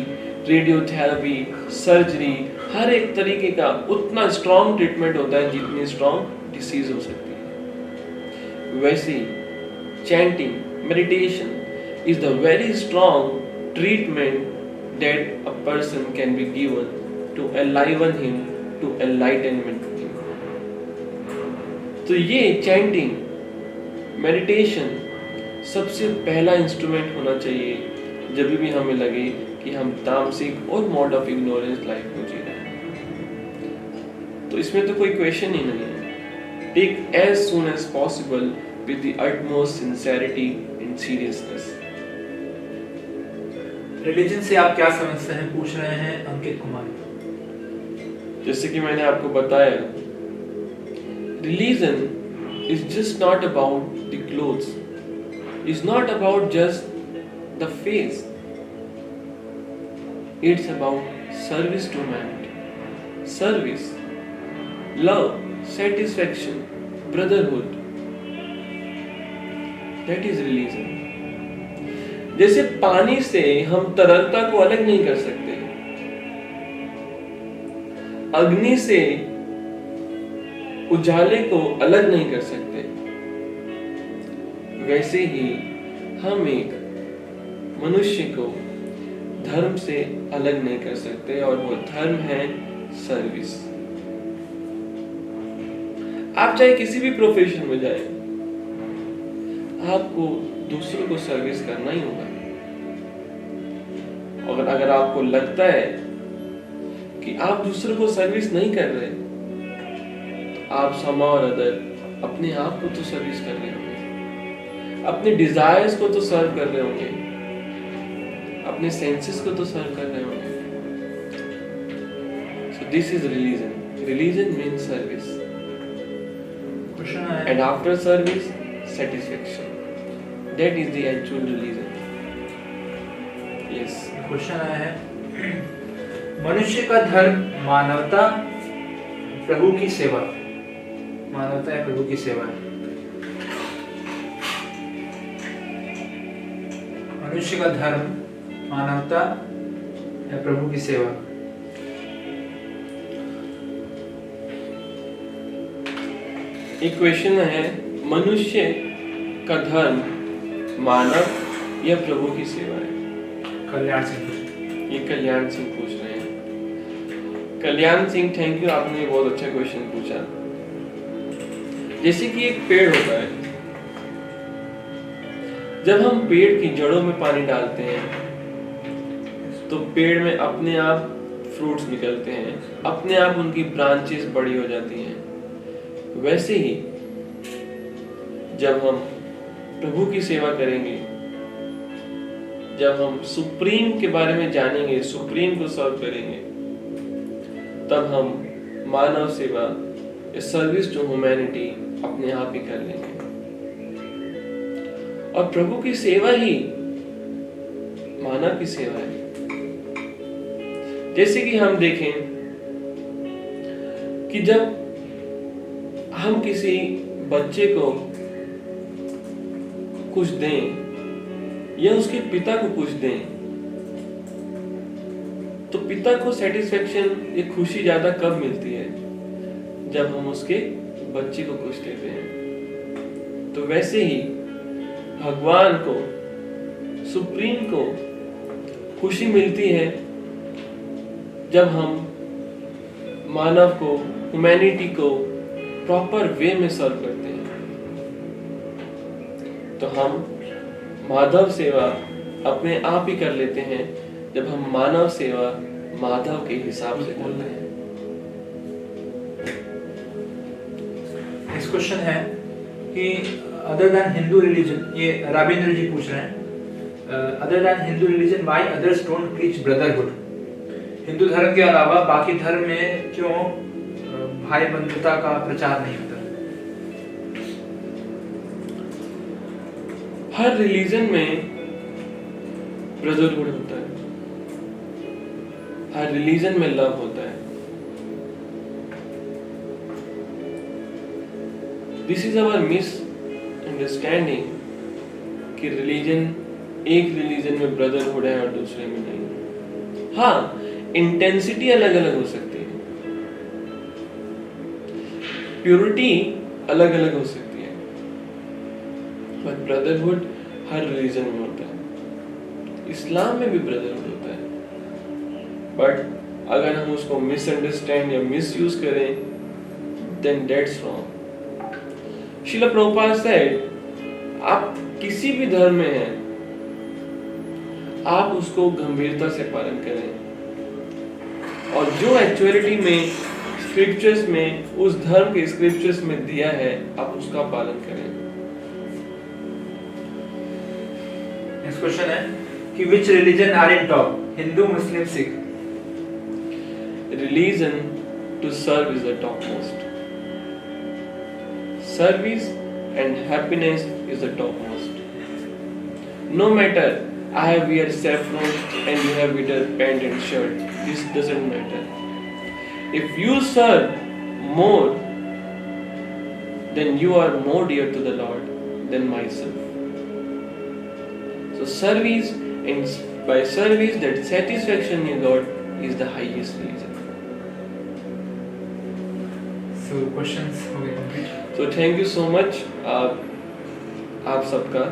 रेडियोथेरेपी, सर्जरी, हर एक तरीके का उतना स्ट्रॉन्ग ट्रीटमेंट होता है जितनी स्ट्रॉन्ग डिसीज हो सकती है। वैसे ही chanting, meditation is the very strong treatment that a person can be given to enliven him, to enlightenment him. तो ये चैंटिंग, मेडिटेशन सबसे पहला इंस्ट्रूमेंट होना चाहिए जब भी हमें लगे कि हम तामसिक और मोड ऑफ इग्नोरेंस लाइफ में जी रहे हैं। तो इसमें तो कोई क्वेश्चन ही नहीं है। Take as soon as possible with the utmost sincerity and seriousness. Religion से आप क्या समझते हैं, पूछ रहे हैं अंकित कुमार। जैसे कि मैंने आपको बताया, religion is just not about the clothes, is not about just the face, it's about service to man, service, love, satisfaction, brotherhood, that is religion. जैसे पानी से हम तरलता को अलग नहीं कर सकते, अग्नि से उजाले को अलग नहीं कर सकते, वैसे ही हम एक मनुष्य को धर्म से अलग नहीं कर सकते, और वो धर्म है सर्विस। आप चाहे किसी भी प्रोफेशन में जाए, आपको दूसरों को सर्विस करना ही होगा। और अगर आपको लगता है कि आप दूसरों को सर्विस नहीं कर रहे, तो आप समा और अदर अपने आप को तो सर्विस कर रहे होंगे, अपने डिजायर्स को तो सर्व कर रहे होंगे, अपने सेंसेस को तो सर्व कर रहे होंगे। So this is religion. Religion means service, and after service satisfaction. That is the actual religion. Yes. Question आया है, मनुष्य का धर्म मानवता, प्रभु की सेवा, मानवता या प्रभु की सेवा है। मनुष्य का धर्म मानवता या प्रभु की सेवा। एक क्वेश्चन है, मनुष्य का धर्म मानव या प्रभु की सेवा है। कल्याण सिंह, ये कल्याण सिंह पूछ रहे हैं। कल्याण सिंह, थैंक यू, आपने बहुत अच्छा क्वेश्चन पूछा। जैसे कि एक पेड़ होता है, जब हम पेड़ की जड़ों में पानी डालते हैं तो पेड़ में अपने आप फ्रूट्स निकलते हैं, अपने आप उनकी ब्रांचेस बड़ी हो जाती हैं। वैसे ही जब हम प्रभु की सेवा करेंगे, जब हम सुप्रीम के बारे में जानेंगे, सुप्रीम को सर्व करेंगे, तब हम मानव सेवा, सर्विस टू ह्यूमैनिटी अपने आप ही कर लेंगे। और प्रभु की सेवा ही मानव की सेवा है। जैसे कि हम देखें कि जब हम किसी बच्चे को कुछ दें या उसके पिता को कुछ दें, तो पिता को सेटिस्फेक्शन या खुशी ज्यादा कब मिलती है? जब हम उसके बच्चे को कुछ देते हैं। तो वैसे ही भगवान को, सुप्रीम को खुशी मिलती है जब हम मानव को, ह्यूमैनिटी को प्रॉपर वे में सर्व करते हैं। तो हम माधव सेवा अपने आप ही कर लेते हैं जब हम मानव सेवा माधव के हिसाब से करते हैं। नेक्स्ट क्वेश्चन है कि अदर देन हिंदू रिलीजन, ये राबिंद्र जी पूछ रहे हैं, other than Hindu religion why others don't preach brotherhood? Hindu धर्म के अलावा बाकी धर्म में क्यों भाई बंधुता का प्रचार नहीं होता। हर रिलीजन में ब्रदरहुड होता है, हर रिलीजन में लव होता है। This is our miss understanding कि रिलीजन, एक रिलीजन में ब्रदरहुड है और दूसरे में नहीं। हाँ, इंटेंसिटी अलग अलग हो सकती है, प्योरिटी अलग अलग हो सकती है, पर ब्रदरहुड हर रिलीजन में होता है। इस्लाम में भी ब्रदरहुड होता है, बट अगर हम उसको मिसअंडरस्टैंड या मिसयूज करें, then that's wrong. Srila Prabhupada said, आप किसी भी धर्म में हैं, आप उसको गंभीरता से पालन करें, और जो एक्चुअलिटी में स्क्रिप्चर्स में, उस धर्म के स्क्रिप्चर्स में दिया है, आप उसका पालन करें। नेक्स्ट क्वेश्चन है कि which religion are in top? Hindu, Muslim, Sikh? Religion to serve is the topmost. Service and happiness is the topmost. No matter I have wear saffron and you have wear pant and shirt, this doesn't matter. If you serve more, then you are more dear to the Lord than myself. So service, and by service that satisfaction in God is the highest religion. So questions हो गए complete. So thank you so much. आप सबका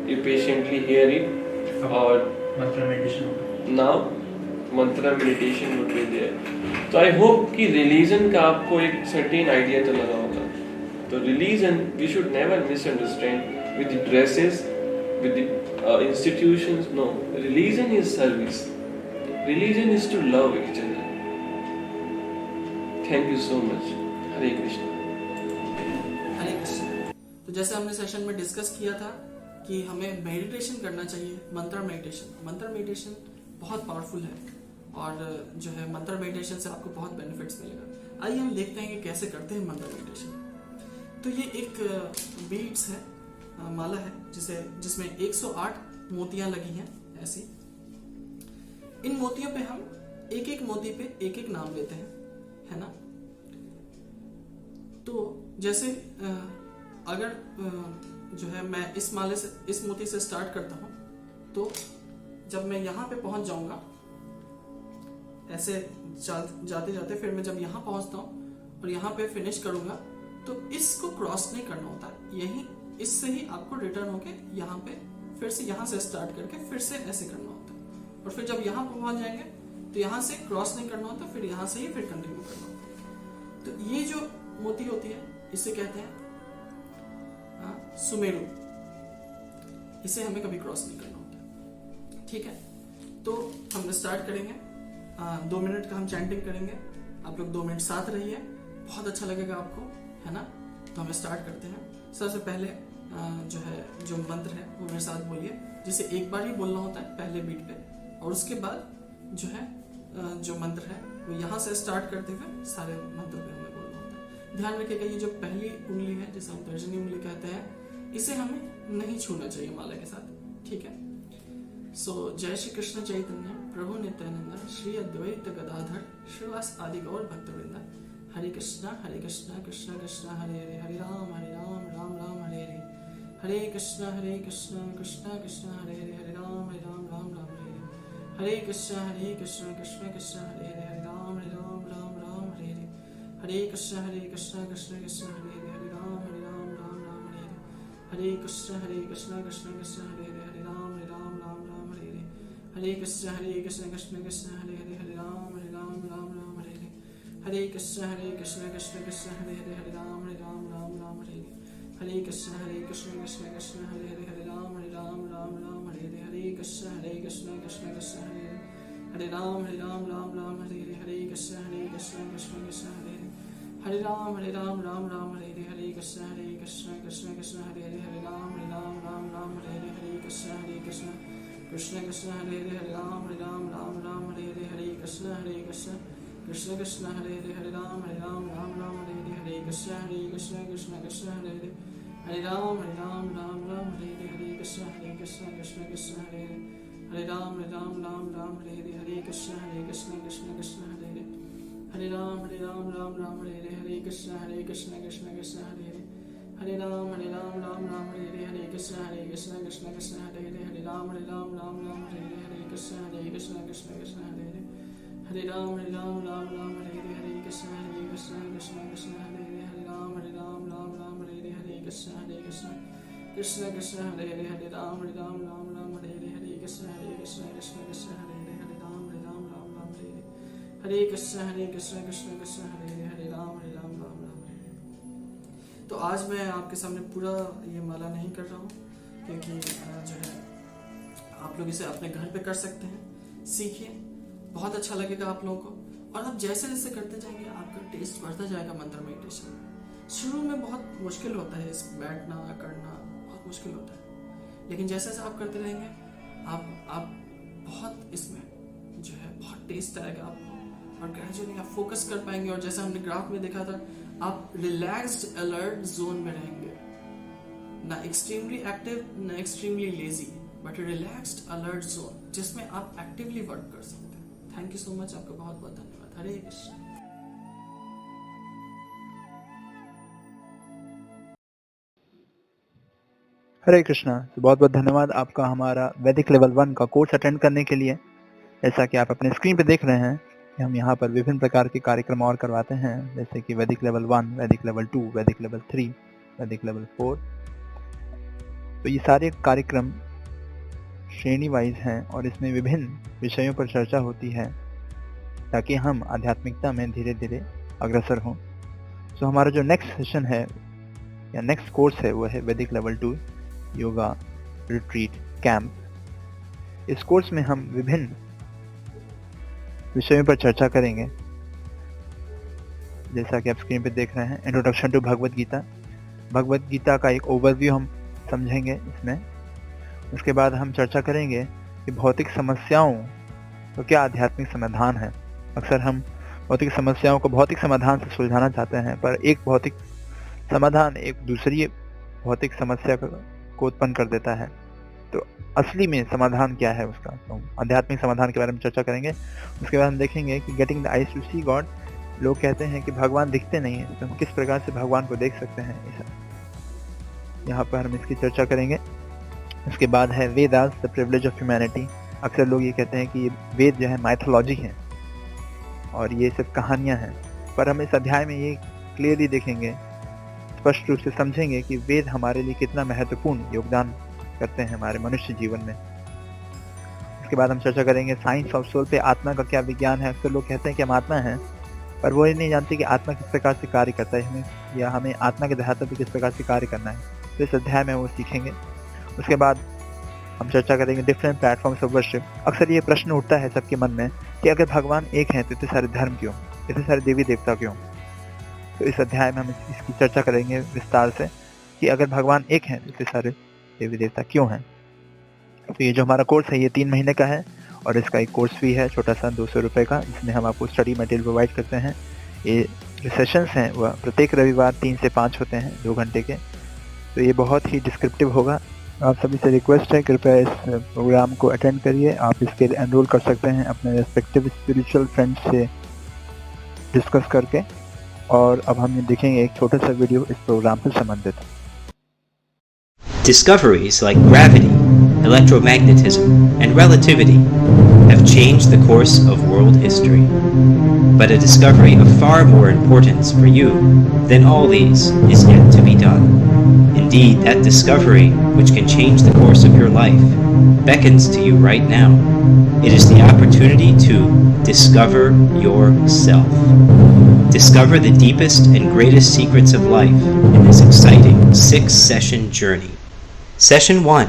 you patiently hear it, और मंत्र meditation होगा. now mantra meditation would be there. So I hope कि religion का आपको एक certain idea तो लगा होगा. तो religion we should never misunderstand with the dresses, with the institutions. No, religion is service. Religion is to love each other. Thank you so much. Hare Krishna. हरे कृष्ण। तो जैसे हमने सेशन में डिस्कस किया था कि हमें मेडिटेशन करना चाहिए, मंत्र मेडिटेशन। मंत्र मेडिटेशन बहुत पावरफुल है, और जो है मंत्र मेडिटेशन से आपको बहुत बेनिफिट्स मिलेगा। आइए हम देखते हैं कि कैसे करते हैं मंत्र मेडिटेशन। तो ये एक बीड्स है, माला है, जिसमें 108 मोतियां लगी हैं ऐसी। इन मोतियों पे हम एक एक मोती पे एक एक नाम लेते हैं, है ना। तो जैसे अगर जो है मैं इस माले से, इस मोती से स्टार्ट करता हूं, तो जब मैं यहां पे पहुंच जाऊंगा, ऐसे जाते जाते फिर मैं जब यहां पहुंचता हूं और यहां पे फिनिश करूंगा, तो इसको क्रॉस नहीं करना होता है। यही इससे ही आपको रिटर्न होके यहाँ पे फिर से यहाँ से स्टार्ट करके फिर से ऐसे करना होता है, और फिर जब यहाँ पे पहुंच जाएंगे तो यहाँ से क्रॉस नहीं करना होता, फिर यहाँ से ही फिर कंटिन्यू करना होता है। तो ये जो मोती होती है, इसे कहते हैं सुमेरु। इसे हमें कभी क्रॉस नहीं करना होता, ठीक है। तो हम स्टार्ट करेंगे, 2 मिनट का हम चैंटिंग करेंगे। आप लोग 2 मिनट साथ रहिए, बहुत अच्छा लगेगा आपको, है ना। तो हम स्टार्ट करते हैं। सबसे पहले जो मंत्र है वो मेरे साथ बोलिए, जिसे एक बार ही बोलना होता है पहले बीट पे, और उसके बाद जो है जो मंत्र है वो यहाँ से स्टार्ट करते हुए सारे मंत्र पे हमें बोलना होता है। ध्यान रखिएगा, ये जो पहली उंगली है, जिसे हम तर्जनी उंगली कहते हैं, इसे हमें नहीं छूना चाहिए माला के साथ, ठीक है। सो जय श्री कृष्ण चैतन्य प्रभु नित्यानंद श्री अद्वैत गदाधर श्रीवास आदि गौर भक्तवृंद। हरे कृष्णा कृष्ण कृष्ण हरे हरे, हरे राम राम राम हरे हरे, हरे कृष्ण कृष्ण कृष्ण हरे हरे, हरे राम राम राम हरे हरे, हरे कृष्ण कृष्ण कृष्ण हरे हरे, हरे राम राम हरे हरे, हरे कृष्ण कृष्ण कृष्ण हरे हरे, हरे राम राम हरे हरे, हरे कृष्ण कृष्ण कृष्ण हरे हरे, हरे राम राम हरे हरे, हरे कृष्ण कृष्ण कृष्ण हरे हरे, हरे राम राम हरे हरे, हरे कृष्ण कृष्ण कृष्ण हरे हरे, हरे राम राम हरे हरे, हरे कृष्ण कृष्ण कृष्ण हरे हरे, हरे राम राम हरे हरे, हरे कृष्ण कृष्ण कृष्ण हरे हरे, हरे राम राम हरे हरे, हरे कृष्ण कृष्ण कृष्ण हरे हरे, हरे राम राम हरे हरे, हरे कृष्ण कृष्ण कृष्ण हरे हरे, हरे राम राम हरे हरे, हरे कृष्ण कृष्ण कृष्ण हरे हरे, हरे राम राम हरे हरे, हरे कृष्ण कृष्ण कृष्ण हरे हरे हरे राम राम राम हरे हरे हरे कृष्ण कृष्ण कृष्ण हरे हरे राम राम राम हरे हरे कृष्ण कृष्ण कृष्ण हरे हरे राम राम राम हरे हरे कृष्ण कृष्ण कृष्ण हरे राम राम राम हरे हरे कृष्ण कृष्ण कृष्ण हरे राम राम हरे हरे कृष्ण कृष्ण कृष्ण हरे राम राम हरे हरे कृष्ण कृष्ण कृष्ण हरे राम हरे हरे कृष्ण कृष्ण कृष्ण हरे राम राम हरे हरे कृष्ण कृष्ण कृष्ण हरे राम राम हरे हरे कृष्ण कृष्ण कृष्ण हरे राम हरे कृष्ण कृष्ण कृष्ण हरे राम राम तो आज मैं आपके सामने पूरा ये माला नहीं कर रहा हूँ, क्योंकि जो है आप लोग इसे अपने घर पे कर सकते हैं, सीखिए, बहुत अच्छा लगेगा आप लोगों को। और आप जैसे जैसे करते जाएंगे आपका टेस्ट बढ़ता जाएगा मंत्र मेडिटेशन में। शुरू में बहुत मुश्किल होता है, इस बैठना करना बहुत मुश्किल होता है, लेकिन जैसे जैसे आप करते रहेंगे आप बहुत इसमें जो है बहुत टेस्ट आएगा आपको, और ग्रेजुअली आप फोकस कर पाएंगे। और जैसा हमने ग्राफ में देखा था, आप रिलैक्स्ड अलर्ट जोन में रहेंगे, ना एक्सट्रीमली एक्टिव ना extremely lazy, but relaxed alert zone जिसमें आप एक्टिवली वर्क कर सकते हैं। थैंक यू सो मच, आपका बहुत बहुत धन्यवाद। हरे कृष्ण। हरे कृष्णा। तो बहुत बहुत धन्यवाद आपका हमारा वैदिक लेवल 1 का कोर्स अटेंड करने के लिए। जैसा कि आप अपने स्क्रीन पे देख रहे हैं कि हम यहाँ पर विभिन्न प्रकार के कार्यक्रम और करवाते हैं, जैसे कि वैदिक लेवल 1, वैदिक लेवल 2, वैदिक लेवल 3, वैदिक लेवल 4। तो ये सारे कार्यक्रम श्रेणी वाइज हैं और इसमें विभिन्न विषयों पर चर्चा होती है ताकि हम आध्यात्मिकता में धीरे धीरे अग्रसर हों। तो हमारा जो नेक्स्ट सेशन है या नेक्स्ट कोर्स है वो है वैदिक लेवल 2 योगा रिट्रीट कैंप। इस कोर्स में हम विभिन्न विषयों पर चर्चा करेंगे, जैसा कि आप स्क्रीन पर देख रहे हैं। इंट्रोडक्शन टू भगवद गीता, भगवद गीता का एक ओवरव्यू हम समझेंगे इसमें। उसके बाद हम चर्चा करेंगे कि भौतिक समस्याओं तो क्या आध्यात्मिक समाधान है। अक्सर हम भौतिक समस्याओं को भौतिक समाधान से सुलझाना चाहते हैं, पर एक भौतिक समाधान एक दूसरी भौतिक समस्या को उत्पन्न कर देता है। तो असली में समाधान क्या है उसका, तो आध्यात्मिक समाधान के बारे में चर्चा करेंगे। उसके बाद हम देखेंगे कि getting the eyes to see God. लोग कहते हैं कि भगवान दिखते नहीं है, तो हम किस प्रकार से भगवान को देख सकते हैं, यहाँ पर हम इसकी चर्चा करेंगे। उसके बाद है Vedas the privilege of humanity. अक्सर लोग ये कहते हैं कि ये वेद जो है माइथोलॉजी है और ये सिर्फ कहानियाँ हैं, पर हम इस अध्याय में ये क्लियरली देखेंगे, स्पष्ट रूप से समझेंगे कि वेद हमारे लिए कितना महत्वपूर्ण योगदान करते हैं हमारे मनुष्य जीवन में। उसके बाद हम चर्चा करेंगे साइंस ऑफ सोल पे, आत्मा का क्या विज्ञान है। अक्सर लोग कहते हैं कि हम आत्मा हैं, पर वो ये नहीं जानते कि आत्मा किस प्रकार से कार्य करता है, हमें आत्मा के धरातल पर किस प्रकार से कार्य करना है। तो इस अध्याय में वो सीखेंगे। उसके बाद हम चर्चा करेंगे डिफरेंट प्लेटफॉर्म्स ऑफ वर्शिप। अक्सर ये प्रश्न उठता है सबके मन में कि अगर भगवान एक हैं तो इतने सारे धर्म क्यों, इतने सारे देवी देवता क्यों। तो इस अध्याय में हम इसकी चर्चा करेंगे विस्तार से कि अगर भगवान एक हैं तो इतने सारे देवी देवता क्यों हैं। तो ये जो हमारा कोर्स है ये 3 महीने का है और इसका एक कोर्स फी है छोटा सा 200 रुपये का, जिसमें हम आपको स्टडी मटेरियल प्रोवाइड करते हैं। ये जो सेशंस हैं वह प्रत्येक रविवार 3 से 5 होते हैं, 2 घंटे के। तो ये बहुत ही डिस्क्रिप्टिव होगा। आप सभी से रिक्वेस्ट है कृपया इस प्रोग्राम को अटेंड करिए। आप इसके लिए एनरोल कर सकते हैं अपने रेस्पेक्टिव स्पिरिचुअल फ्रेंड्स से डिस्कस करके। और अब हम ये देखेंगे एक छोटा सा वीडियो इस प्रोग्राम से संबंधित। Discoveries like gravity, electromagnetism, and relativity have changed the course of world history. But a discovery of far more importance for you than all these is yet to be done. Indeed, that discovery, which can change the course of your life, beckons to you right now. It is the opportunity to discover yourself. Discover the deepest and greatest secrets of life in this exciting 6-session journey. Session 1.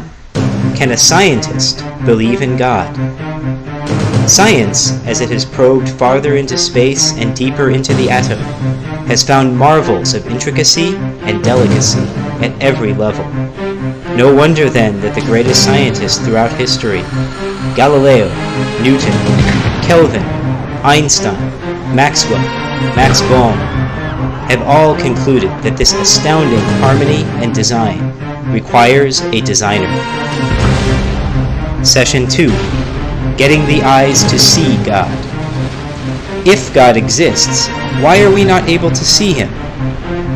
Can a scientist believe in God? Science, as it has probed farther into space and deeper into the atom, has found marvels of intricacy and delicacy at every level. No wonder then that the greatest scientists throughout history, Galileo, Newton, Kelvin, Einstein, Maxwell, Max Born have all concluded that this astounding harmony and design requires a designer. Session 2. Getting the eyes to see God. If God exists, why are we not able to see Him?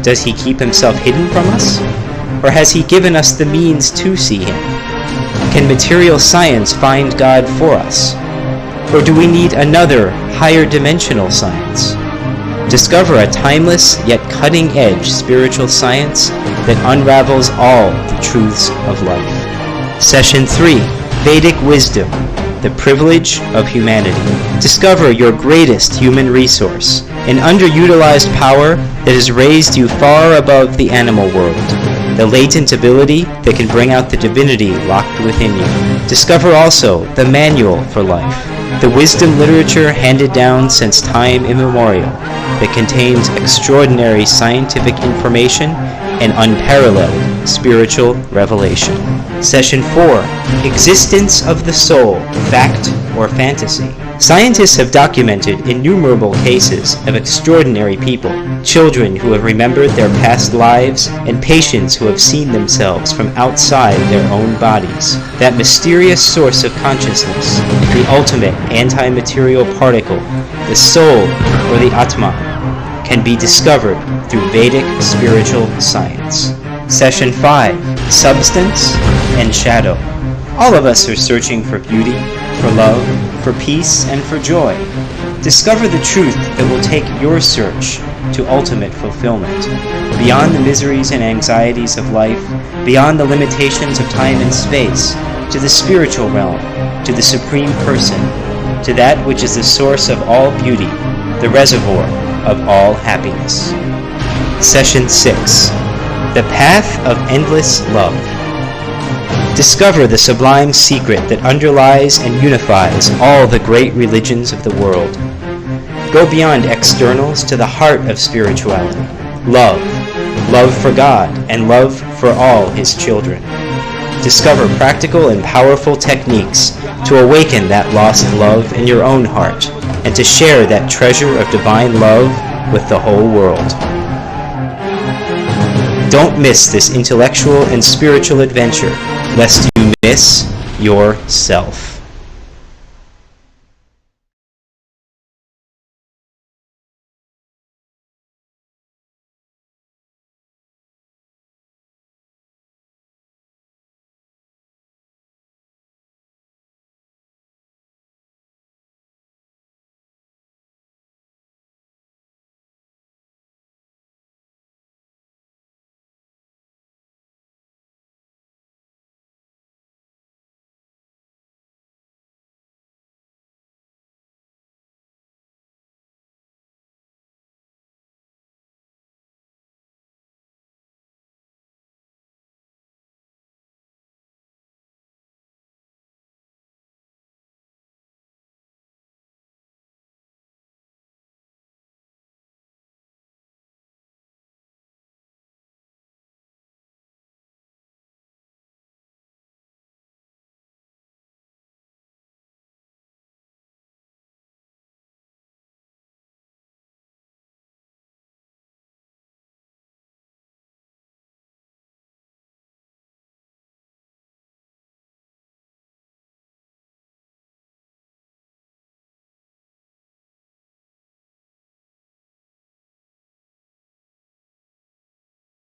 Does He keep Himself hidden from us? Or has He given us the means to see Him? Can material science find God for us? Or do we need another, higher dimensional science? Discover a timeless yet cutting-edge spiritual science that unravels all the truths of life. Session 3. Vedic Wisdom, the privilege of humanity. Discover your greatest human resource, an underutilized power that has raised you far above the animal world, the latent ability that can bring out the divinity locked within you. Discover also the manual for life, the wisdom literature handed down since time immemorial that contains extraordinary scientific information and unparalleled spiritual revelation. Session 4. Existence of the soul, fact or fantasy. Scientists have documented innumerable cases of extraordinary people, children who have remembered their past lives, and patients who have seen themselves from outside their own bodies. That mysterious source of consciousness, the ultimate anti-material particle, the soul or the Atman, can be discovered through Vedic spiritual science. Session 5. Substance and Shadow. All of us are searching for beauty, for love, for peace, and for joy. Discover the truth that will take your search to ultimate fulfillment, beyond the miseries and anxieties of life, beyond the limitations of time and space, to the spiritual realm, to the Supreme Person, to that which is the source of all beauty, the reservoir of all happiness. Session 6. The Path of Endless Love. Discover the sublime secret that underlies and unifies all the great religions of the world. Go beyond externals to the heart of spirituality. Love. Love for God and love for all His children. Discover practical and powerful techniques to awaken that lost love in your own heart and to share that treasure of divine love with the whole world. Don't miss this intellectual and spiritual adventure, lest you miss yourself.